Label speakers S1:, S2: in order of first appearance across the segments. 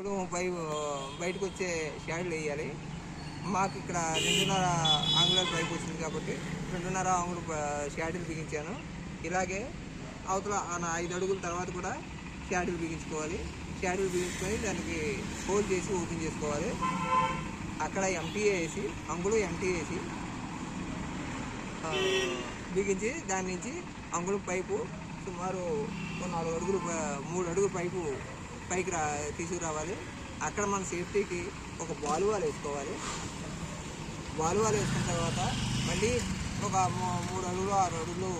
S1: ఇప్పుడు బయటకు వచ్చే షాడ్లు వేయాలి. మాకు ఇక్కడ 2.5 అంగుళాల పైపు వచ్చింది కాబట్టి 2.5 అంగుళం షాడీలు బిగించాను. ఇలాగే అవతల 5 అడుగుల తర్వాత కూడా షాడీలు బిగించుకోవాలి. షాడీలు బిగించుకొని దానికి హోల్ చేసి ఓపెన్ చేసుకోవాలి. అక్కడ ఎంటీఏ వేసి అంగుళం ఎంటీఏ వేసి బిగించి దాని నుంచి అంగుళం పైపు సుమారు 4 అడుగులు 3 అడుగుల పైపు పైకి తీసుకురావాలి. అక్కడ మన సేఫ్టీకి ఒక బాలువాలు వేసుకోవాలి. బాలువాలు వేసుకున్న తర్వాత మళ్ళీ ఒక 3 అడుగులు 6 అడుగులు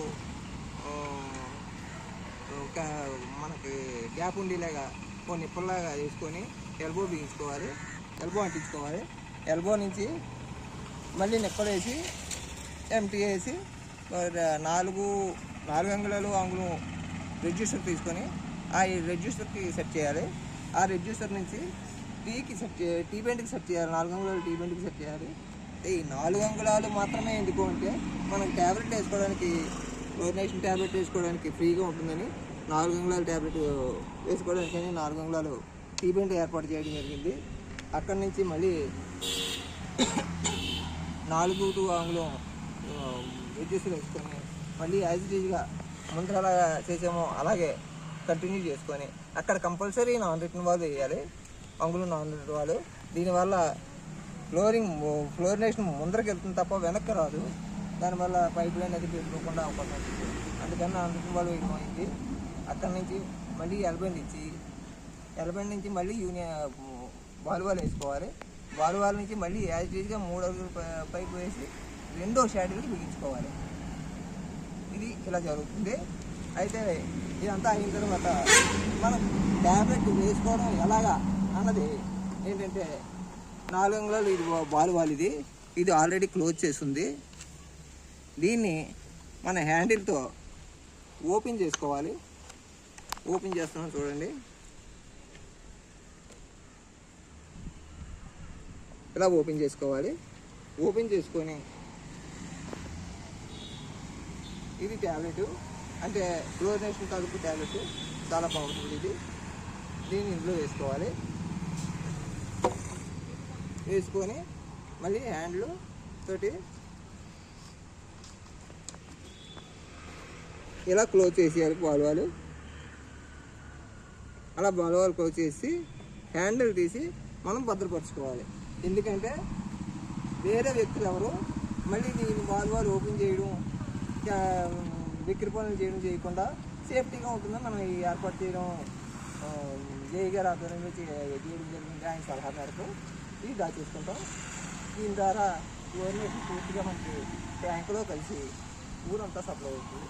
S1: మనకి గ్యాప్ ఉండేలాగా కొన్ని నిప్పుల్లాగా వేసుకొని ఎల్బో బిగించుకోవాలి. ఎల్బో అంటించుకోవాలి. ఎల్బో నుంచి మళ్ళీ నిప్పలు వేసి ఎంటీ వేసి 4 అంగుళాలు అంగుళం రెడ్యూసర్ తీసుకొని ఆ రెడ్యూసర్కి సెట్ చేయాలి. ఆ రెడ్యూసర్ నుంచి టీ బెండ్కి సెట్ చేయాలి. 4 అంగుళాలు టీ బెండ్కి సెట్ చేయాలి. ఈ 4 అంగుళాలు మాత్రమే ఎందుకు అంటే మనకు ట్యాబ్లెట్ వేసుకోవడానికి ఫ్లోరినేషన్ ట్యాబ్లెట్ వేసుకోవడానికి ఫ్రీగా ఉంటుందని 4 అంగుళాల ట్యాబ్లెట్ వేసుకోవడానికి 4 అంగుళాలు టీ బెండ్ ఏర్పాటు చేయడం జరిగింది. అక్కడి నుంచి మళ్ళీ 4 అంగుళం రెడ్యూసర్ వేసుకొని మళ్ళీ యాజ్ ఇట్ ఈజ్గా ముందర ఎలా చేసామో అలాగే కంటిన్యూ చేసుకొని అక్కడ కంపల్సరీ నాన్ రిటర్న్ వాల్ వేయాలి. అంగుళం నాన్ రిటర్న్ వాల్. దీనివల్ల ఫ్లోరినేషన్ ముందరికి వెళ్తుంది తప్ప వెనక్కి రాదు. దానివల్ల పైప్ లైన్ అది పెట్టుకోకుండా అవకాశం ఉంటుంది. అందుకని నాన్ రిటర్న్ వాల్ వేయడం అయింది. అక్కడి నుంచి మళ్ళీ ఎల్బెండ్ నుంచి మళ్ళీ బాలువాల్ వేసుకోవాలి. బాలువాల్ నుంచి మళ్ళీ యాజ్ ఇట్ ఈజ్గా 3 అడుగులు పైపు వేసి 2వ షాడీలకి బిగించుకోవాలి. ఇది ఇలా జరుగుతుంది. అయితే ఇదంతా అయిన తర్వాత మనం ట్యాబ్లెట్ వేసుకోవడం ఎలాగా అన్నది ఏంటంటే 4 అంగుళాలు ఇది బాలువాల్. ఇది ఆల్రెడీ క్లోజ్ చేస్తుంది. దీన్ని మన హ్యాండిల్తో ఓపెన్ చేసుకోవాలి. ఓపెన్ చేస్తున్నాం చూడండి. ఇలా ఓపెన్ చేసుకోవాలి. ఓపెన్ చేసుకొని ఇది ట్యాబ్లెట్ అంటే ఫ్లోరినేషన్ తలుపు ట్యాబ్లెట్ చాలా పవర్ఫుల్. దీన్ని ఇందులో వేసుకోవాలి. వేసుకొని మళ్ళీ హ్యాండ్లు తోటి ఇలా క్లోజ్ చేసేయాలి బాలువాలు. అలా బాలువాలు క్లోజ్ చేసి హ్యాండిల్ తీసి మనం భద్రపరచుకోవాలి. ఎందుకంటే వేరే వ్యక్తులు ఎవరు మళ్ళీ దీన్ని బాలువాలు ఓపెన్ చేయడం విక్రి పనులు చేయకుండా సేఫ్టీగా ఉంటుందని మనం ఏర్పాటు చేయడం జేఈ గారి ఆధ్వర్యంలో చేయడం జరిగింది. ఆయన సలహా మేరకు ఇది దాచేసుకుంటాం. దీని ద్వారా ఫ్లోరినేషన్ పూర్తిగా మనకి ట్యాంకులో కలిసి ఊరంతా సప్లై అవుతుంది.